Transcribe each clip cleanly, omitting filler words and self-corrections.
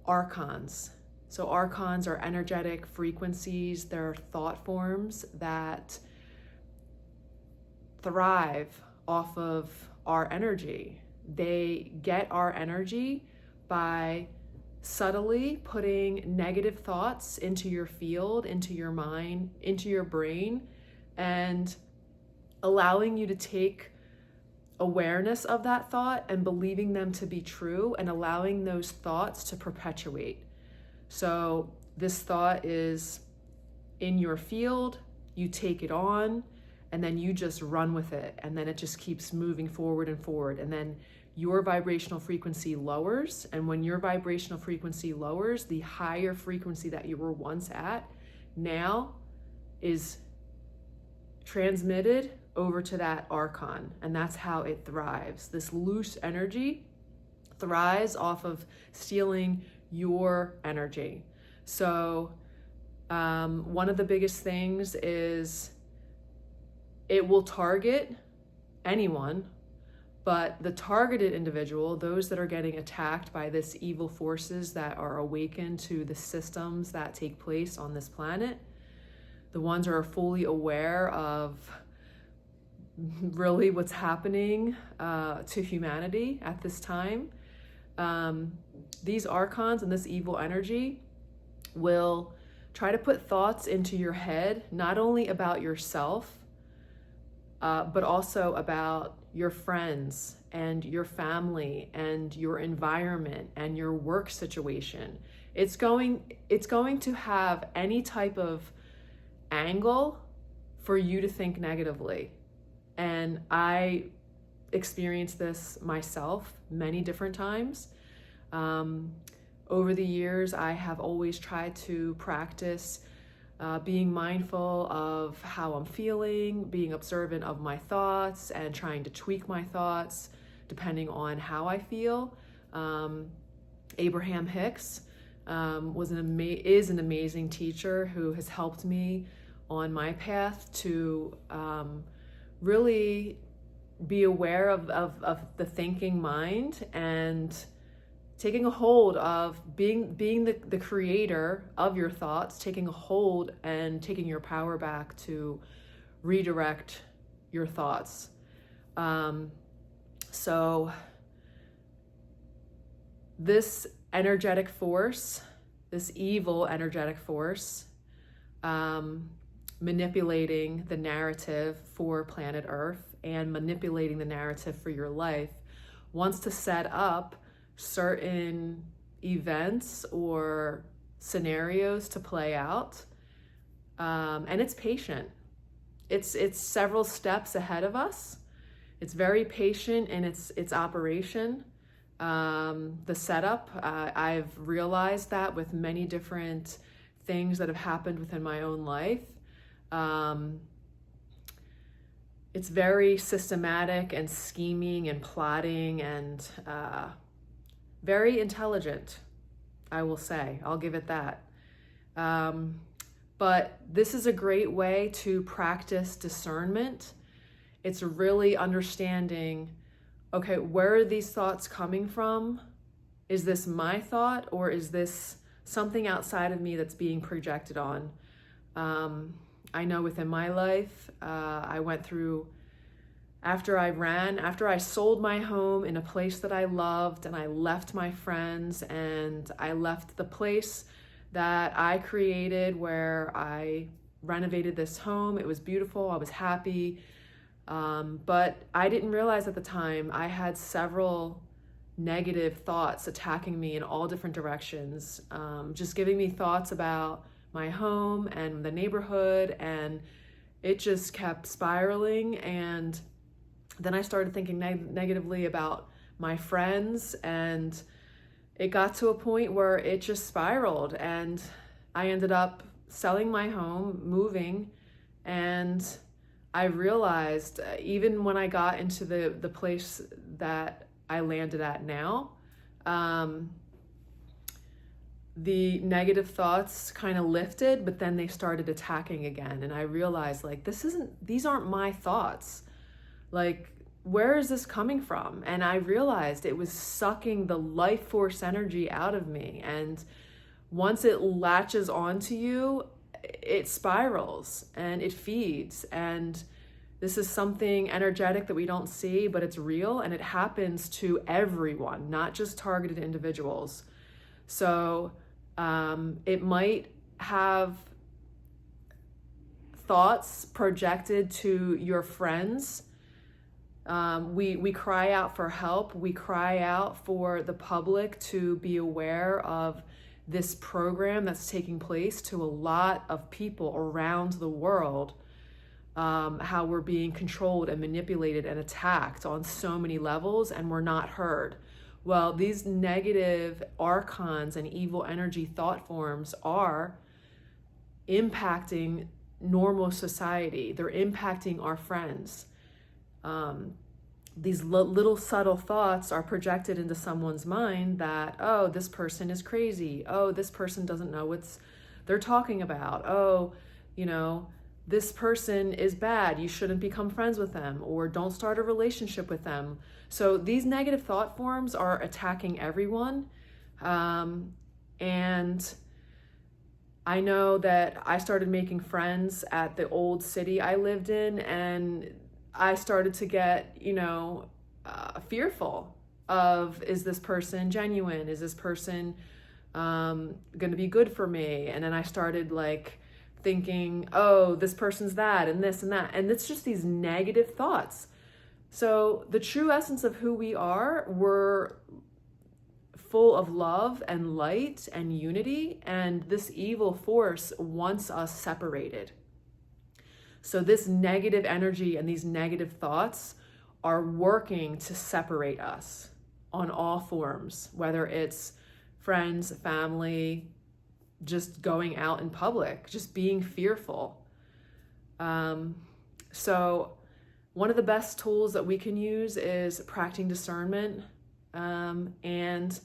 Archons. So Archons are energetic frequencies. They're thought forms that thrive off of our energy. They get our energy by subtly putting negative thoughts into your field, into your mind, into your brain, and allowing you to take awareness of that thought and believing them to be true and allowing those thoughts to perpetuate. So this thought is in your field, you take it on, and then you just run with it, and then it just keeps moving forward and forward, and then your vibrational frequency lowers. And when your vibrational frequency lowers, the higher frequency that you were once at now is transmitted over to that Archon, and that's how it thrives. This loose energy thrives off of stealing your energy. So one of the biggest things is it will target anyone, but the targeted individual, those that are getting attacked by this evil forces that are awakened to the systems that take place on this planet, the ones who are fully aware of really what's happening to humanity at this time, these Archons and this evil energy will try to put thoughts into your head, not only about yourself, but also about your friends and your family and your environment and your work situation. It's going to have any type of angle for you to think negatively. And I experienced this myself many different times. Over the years, I have always tried to practice being mindful of how I'm feeling, being observant of my thoughts, and trying to tweak my thoughts depending on how I feel. Abraham Hicks is an amazing teacher who has helped me on my path to really be aware of the thinking mind and taking a hold of being the creator of your thoughts, taking a hold and taking your power back to redirect your thoughts. So this energetic force, this evil energetic force, manipulating the narrative for planet Earth and manipulating the narrative for your life, wants to set up certain events or scenarios to play out, and it's patient. It's several steps ahead of us. It's very patient in its operation. The setup, I've realized that with many different things that have happened within my own life. It's very systematic and scheming and plotting and very intelligent, I will say. I'll give it that. But this is a great way to practice discernment. It's really understanding, okay, where are these thoughts coming from? Is this my thought, or is this something outside of me that's being projected on? I know within my life, I went through, after I sold my home in a place that I loved, and I left my friends, and I left the place that I created where I renovated this home. It was beautiful, I was happy, but I didn't realize at the time I had several negative thoughts attacking me in all different directions, just giving me thoughts about my home and the neighborhood, and it just kept spiraling. And then I started thinking negatively about my friends, and it got to a point where it just spiraled, and I ended up selling my home, moving, and I realized even when I got into the place that I landed at now, the negative thoughts kind of lifted, but then they started attacking again. And I realized, like, these aren't my thoughts. Like, where is this coming from? And I realized it was sucking the life force energy out of me. And once it latches onto you, it spirals and it feeds. And this is something energetic that we don't see, but it's real, and it happens to everyone, not just targeted individuals. So it might have thoughts projected to your friends. We cry out for help. We cry out for the public to be aware of this program that's taking place to a lot of people around the world, how we're being controlled and manipulated and attacked on so many levels, and we're not heard. Well, these negative archons and evil energy thought forms are impacting normal society. They're impacting our friends. These little subtle thoughts are projected into someone's mind that, oh, this person is crazy. Oh, this person doesn't know what they're talking about. Oh, this person is bad. You shouldn't become friends with them, or don't start a relationship with them. So these negative thought forms are attacking everyone. And I know that I started making friends at the old city I lived in, and I started to get, fearful of, is this person genuine? Is this person going to be good for me? And then I started thinking, oh, this person's that and this and that. And it's just these negative thoughts. So the true essence of who we are, we're full of love and light and unity, and this evil force wants us separated. So this negative energy and these negative thoughts are working to separate us on all forms, whether it's friends, family, just going out in public, just being fearful. So one of the best tools that we can use is practicing discernment, and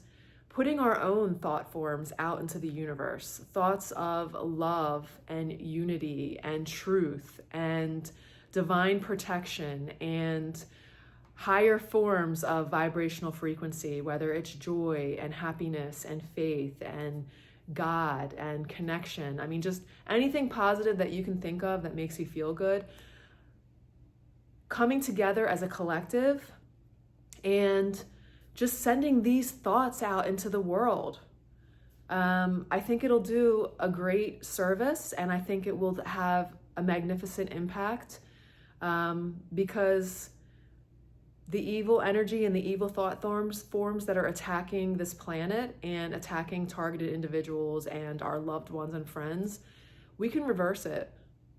putting our own thought forms out into the universe, thoughts of love and unity and truth and divine protection and higher forms of vibrational frequency, whether it's joy and happiness and faith and God and connection. I mean, just anything positive that you can think of that makes you feel good. Coming together as a collective and just sending these thoughts out into the world. I think it'll do a great service, and I think it will have a magnificent impact, because the evil energy and the evil thought forms that are attacking this planet and attacking targeted individuals and our loved ones and friends, we can reverse it.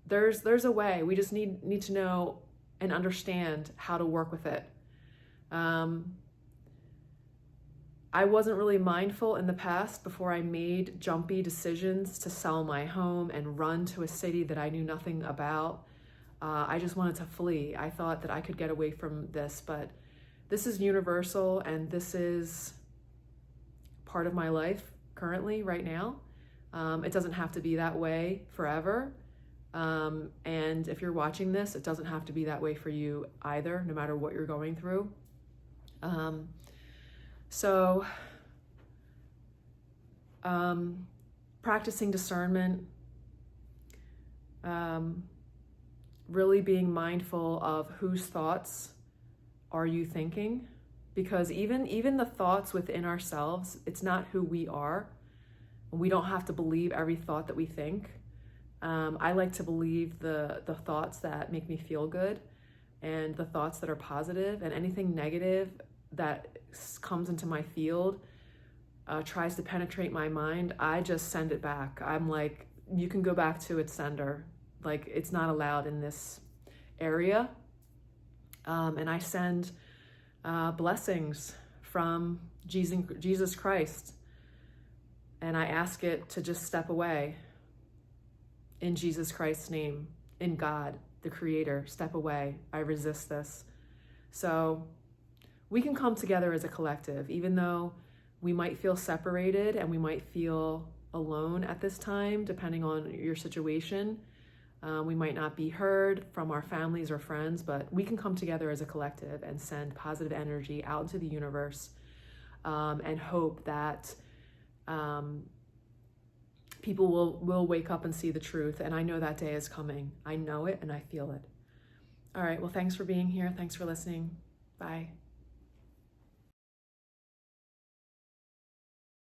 There's a way. We just need to know and understand how to work with it. I wasn't really mindful in the past before I made jumpy decisions to sell my home and run to a city that I knew nothing about. I just wanted to flee. I thought that I could get away from this, but this is universal, and this is part of my life currently, right now. It doesn't have to be that way forever. And if you're watching this, it doesn't have to be that way for you either, no matter what you're going through. So, practicing discernment, really being mindful of whose thoughts are you thinking, because even the thoughts within ourselves, it's not who we are. We don't have to believe every thought that we think. I like to believe the thoughts that make me feel good and the thoughts that are positive, and anything negative that comes into my field, tries to penetrate my mind, I just send it back. I'm like, you can go back to its sender. Like, it's not allowed in this area. And I send blessings from Jesus Christ. And I ask it to just step away. In Jesus Christ's name, in God, the Creator, step away. I resist this. So we can come together as a collective, even though we might feel separated and we might feel alone at this time, depending on your situation. We might not be heard from our families or friends, but we can come together as a collective and send positive energy out into the universe, and hope that people will wake up and see the truth. And I know that day is coming. I know it and I feel it. All right. Well, thanks for being here. Thanks for listening. Bye.